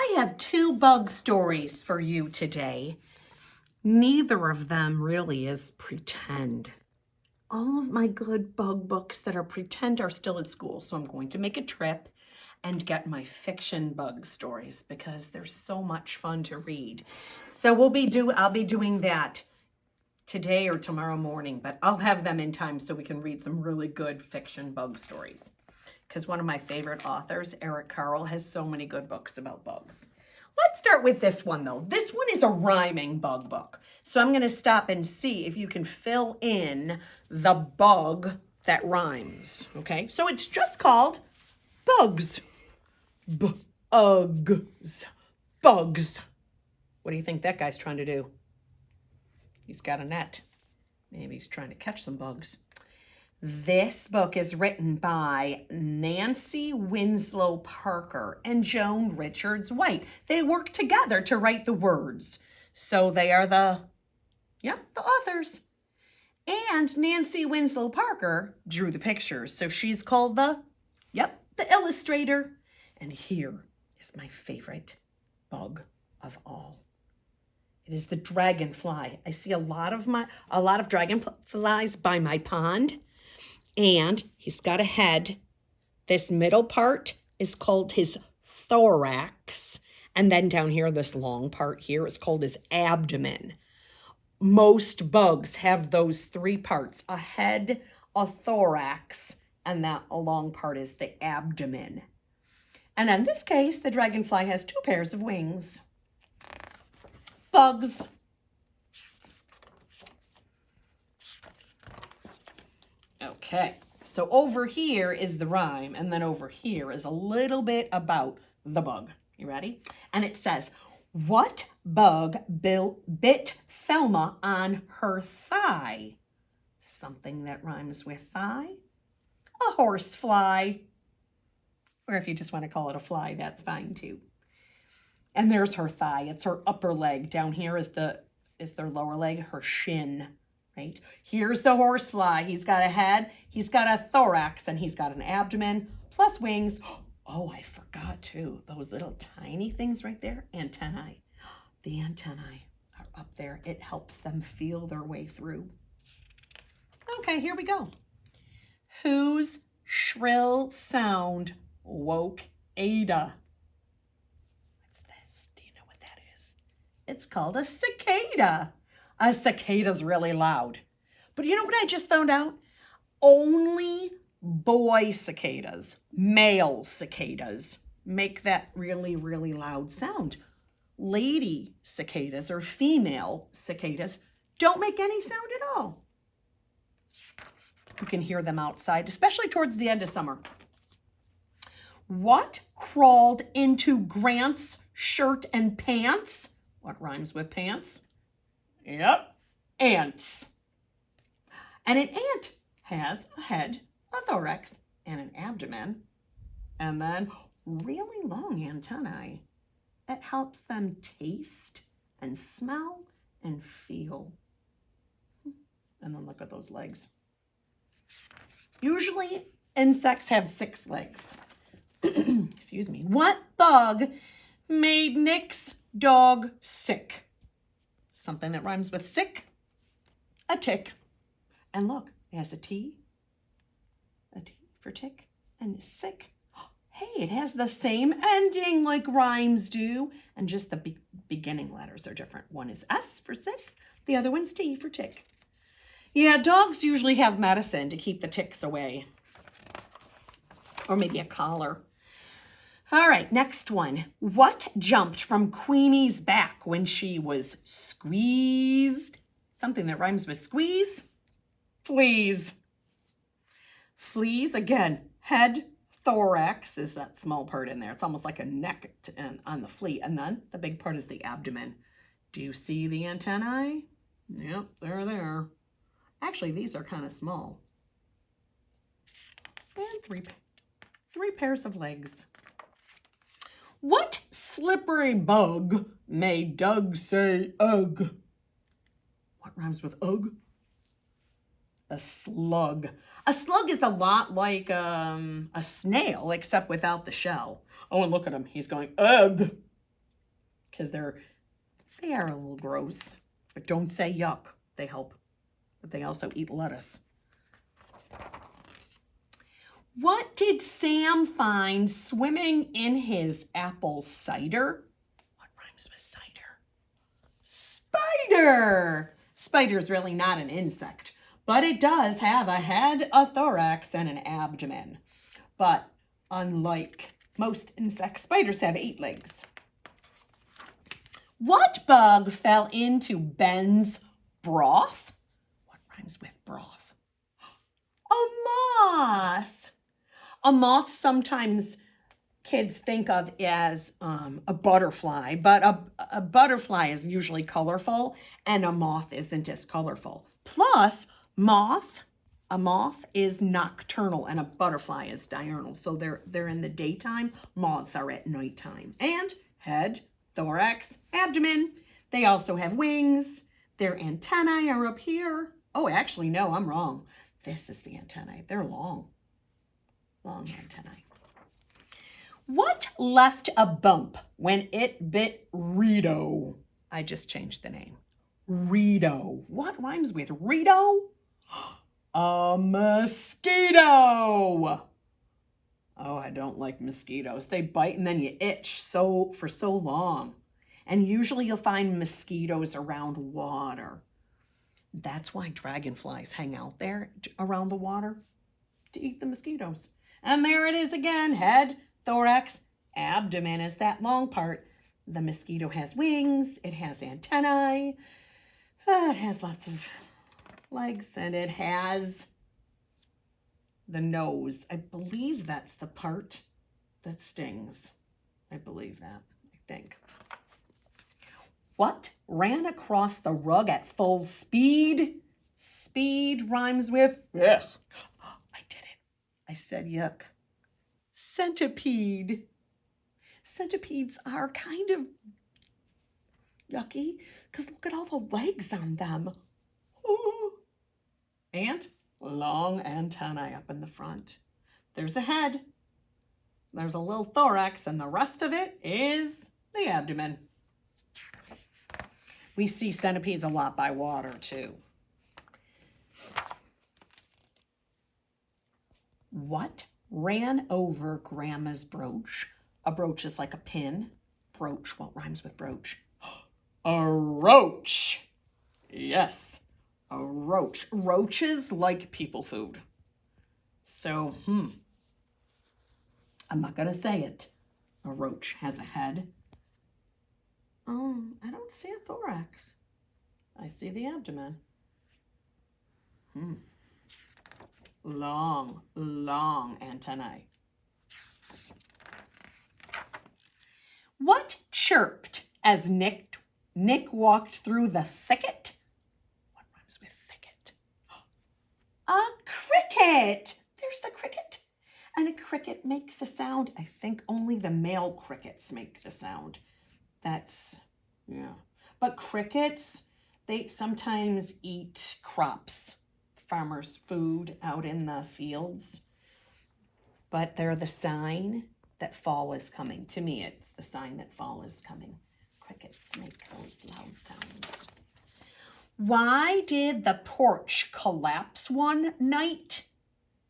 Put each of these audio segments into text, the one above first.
I have two bug stories for you today. Neither of them really is pretend. All of my good bug books that are pretend are still at school, so I'm going to make a trip and get my fiction bug stories because they're so much fun to read. So I'll be doing that today or tomorrow morning, but I'll have them in time so we can read some really good fiction bug stories. Because one of my favorite authors, Eric Carle, has so many good books about bugs. Let's start with this one, though. This one is a rhyming bug book. So I'm going to stop and see if you can fill in the bug that rhymes. Okay, so it's just called Bugs. Bugs. Bugs. What do you think that guy's trying to do? He's got a net. Maybe he's trying to catch some bugs. This book is written by Nancy Winslow Parker and Joan Richards White. They work together to write the words. So they are the authors. And Nancy Winslow Parker drew the pictures. So she's called the illustrator. And here is my favorite bug of all. It is the dragonfly. I see a lot of dragonflies by my pond. And he's got a head. This middle part is called his thorax. And then down here, this long part here is called his abdomen. Most bugs have those three parts: a head, a thorax, and that long part is the abdomen. And in this case, the dragonfly has two pairs of wings. Bugs. Okay, so over here is the rhyme, and then over here is a little bit about the bug. You ready? And it says, what bug bit Thelma on her thigh? Something that rhymes with thigh. A horsefly. Or if you just want to call it a fly, that's fine too. And there's her thigh. It's her upper leg. Down here is their lower leg, her shin. Right? Here's the horsefly. He's got a head, he's got a thorax, and he's got an abdomen, plus wings. Oh, I forgot too. Those little tiny things right there, antennae. The antennae are up there. It helps them feel their way through. Okay, here we go. Whose shrill sound woke Ada? What's this? Do you know what that is? It's called a cicada. A cicada's really loud. But you know what I just found out? Only boy cicadas, male cicadas, make that really, really loud sound. Lady cicadas or female cicadas don't make any sound at all. You can hear them outside, especially towards the end of summer. What crawled into Grant's shirt and pants? What rhymes with pants? Yep, ants. And an ant has a head, a thorax, and an abdomen, and then really long antennae. It helps them taste and smell and feel. And then look at those legs. Usually insects have 6 legs. Excuse me. What bug made Nick's dog sick? Something that rhymes with sick, a tick. And look, it has a T for tick, and sick. Hey, it has the same ending like rhymes do, and just the beginning letters are different. One is S for sick, the other one's T for tick. Yeah, dogs usually have medicine to keep the ticks away. Or maybe a collar. All right, next one. What jumped from Queenie's back when she was squeezed? Something that rhymes with squeeze. Fleas. Fleas, again, head, thorax is that small part in there. It's almost like a neck on the flea. And then the big part is the abdomen. Do you see the antennae? Yep, they're there. Actually, these are kind of small. And three pairs of legs. What slippery bug made Doug say ugh? What rhymes with ugh? A slug. A slug is a lot like a snail, except without the shell. Oh, and look at him. He's going ugh. because they are a little gross. But don't say yuck. They help. But they also eat lettuce. What did Sam find swimming in his apple cider? What rhymes with cider? Spider! Spider's really not an insect, but it does have a head, a thorax, and an abdomen. But unlike most insects, spiders have 8 legs. What bug fell into Ben's broth? What rhymes with broth? A moth. A moth sometimes kids think of as a butterfly, but a butterfly is usually colorful and a moth isn't as colorful. Plus, a moth is nocturnal and a butterfly is diurnal. So they're in the daytime, moths are at nighttime. And head, thorax, abdomen. They also have wings. Their antennae are up here. Oh, actually, no, I'm wrong. This is the antennae. They're long. Long antennae. What left a bump when it bit Rito? I just changed the name. Rito. What rhymes with Rito? A mosquito. Oh, I don't like mosquitoes. They bite and then you itch for so long. And usually you'll find mosquitoes around water. That's why dragonflies hang out there around the water to eat the mosquitoes. And there it is again. Head, thorax, abdomen is that long part. The mosquito has wings. It has antennae. It has lots of legs. And it has the nose. I believe that's the part that stings. I believe that. I think. What ran across the rug at full speed? Speed rhymes with ugh. I did it. I said yuck. Centipede. Centipedes are kind of yucky because look at all the legs on them. Ooh. And long antennae up in the front. There's a head. There's a little thorax, and the rest of it is the abdomen. We see centipedes a lot by water, too. What ran over Grandma's brooch? A brooch is like a pin. Brooch, what rhymes with brooch? A roach. Yes, a roach. Roaches like people food. So, I'm not going to say it. A roach has a head. I don't see a thorax. I see the abdomen. Long, long antennae. What chirped as Nick walked through the thicket? What rhymes with thicket? A cricket. There's the cricket. And a cricket makes a sound. I think only the male crickets make the sound. That's, yeah. But crickets, they sometimes eat crops, farmers' food out in the fields. But they're the sign that fall is coming. To me, it's the sign that fall is coming. Crickets make those loud sounds. Why did the porch collapse one night?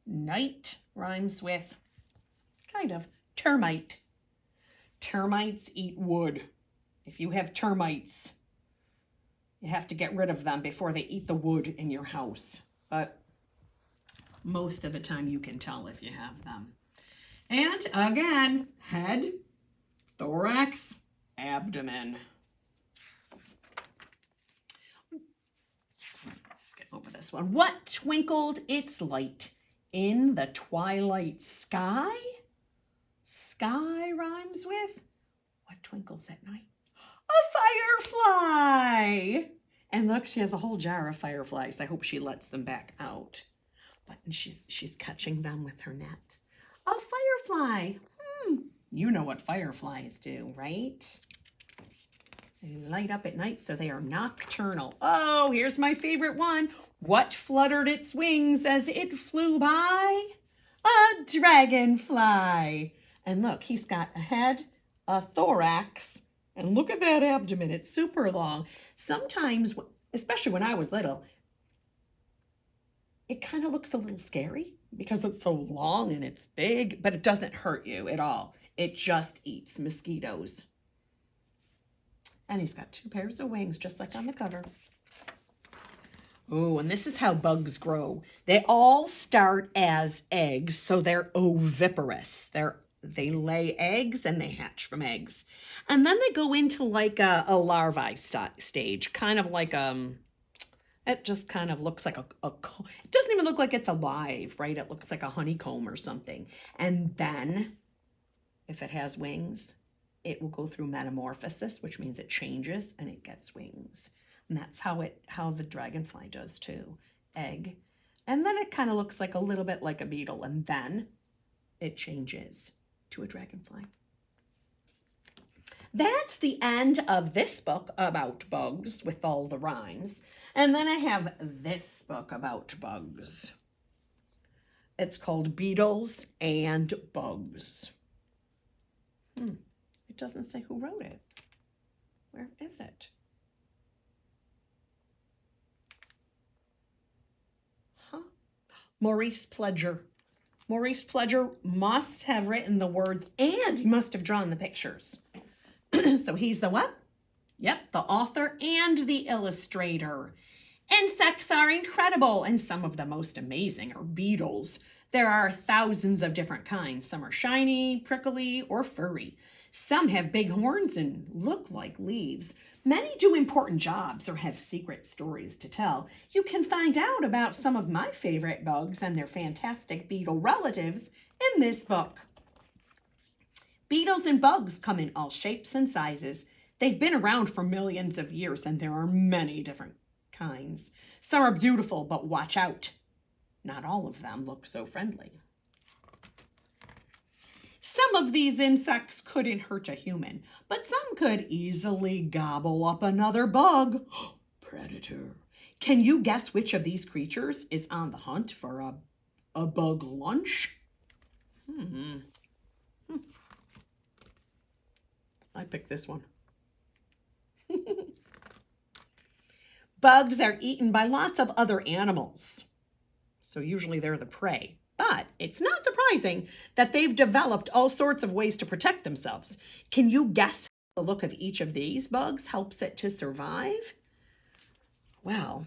Night rhymes with, kind of, termite. Termites eat wood. If you have termites, you have to get rid of them before they eat the wood in your house. But most of the time you can tell if you have them. And again, head, thorax, abdomen. Let's get over this one. What twinkled its light in the twilight sky? Sky rhymes with what twinkles at night? A firefly. And look, she has a whole jar of fireflies. I hope she lets them back out. But she's catching them with her net. A firefly. You know what fireflies do, right? They light up at night, so they are nocturnal. Oh, here's my favorite one. What fluttered its wings as it flew by? A dragonfly. And look, he's got a head, a thorax, And look at that abdomen. It's super long. Sometimes, especially when I was little, it kind of looks a little scary because it's so long and it's big, but it doesn't hurt you at all. It just eats mosquitoes. And he's got 2 pairs of wings, just like on the cover. Oh, and this is how bugs grow. They all start as eggs, so they're oviparous. They lay eggs and they hatch from eggs. And then they go into like a larvae stage, kind of like, it just kind of looks like it doesn't even look like it's alive, right? It looks like a honeycomb or something. And then, if it has wings, it will go through metamorphosis, which means it changes and it gets wings. And that's how the dragonfly does too. Egg. And then it kind of looks like a little bit like a beetle. And then it changes to a dragonfly. That's the end of this book about bugs with all the rhymes. And then I have this book about bugs. It's called Beetles and Bugs. It doesn't say who wrote it. Where is it? Maurice Pledger. Maurice Pledger must have written the words and he must have drawn the pictures. So he's the what? Yep, the author and the illustrator. Insects are incredible, and some of the most amazing are beetles. There are thousands of different kinds. Some are shiny, prickly, or furry. Some have big horns and look like leaves. Many do important jobs or have secret stories to tell. You can find out about some of my favorite bugs and their fantastic beetle relatives in this book. Beetles and bugs come in all shapes and sizes. They've been around for millions of years, and there are many different kinds. Some are beautiful, but watch out. Not all of them look so friendly. Some of these insects couldn't hurt a human, but some could easily gobble up another bug. Predator. Can you guess which of these creatures is on the hunt for a bug lunch? I picked this one. Bugs are eaten by lots of other animals, so usually they're the prey. But it's not surprising that they've developed all sorts of ways to protect themselves. Can you guess how the look of each of these bugs helps it to survive? Well,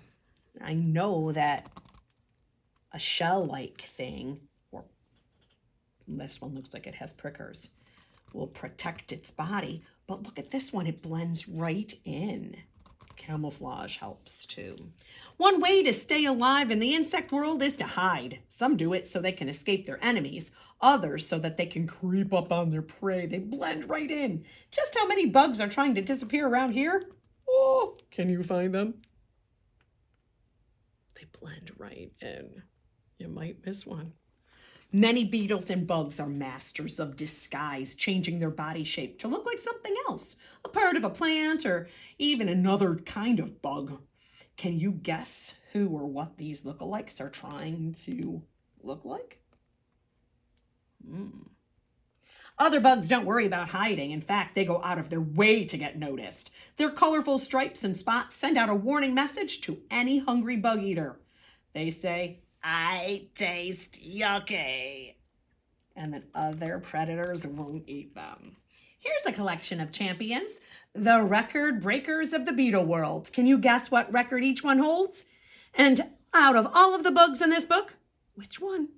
I know that a shell-like thing, or this one looks like it has prickers, will protect its body. But look at this one, it blends right in. Camouflage helps too. One way to stay alive in the insect world is to hide. Some do it so they can escape their enemies, others so that they can creep up on their prey. They blend right in. Just how many bugs are trying to disappear around here? Oh, can you find them? They blend right in. You might miss one. Many beetles and bugs are masters of disguise, changing their body shape to look like something else, a part of a plant or even another kind of bug. Can you guess who or what these lookalikes are trying to look like? Other bugs don't worry about hiding. In fact, they go out of their way to get noticed. Their colorful stripes and spots send out a warning message to any hungry bug eater. They say, "I taste yucky," and then other predators won't eat them. Here's a collection of champions, the record breakers of the beetle world. Can you guess what record each one holds? And out of all of the bugs in this book, which one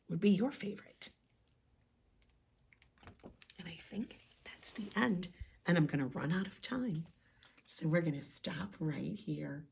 would be your favorite? And I think that's the end, and I'm going to run out of time. So we're going to stop right here.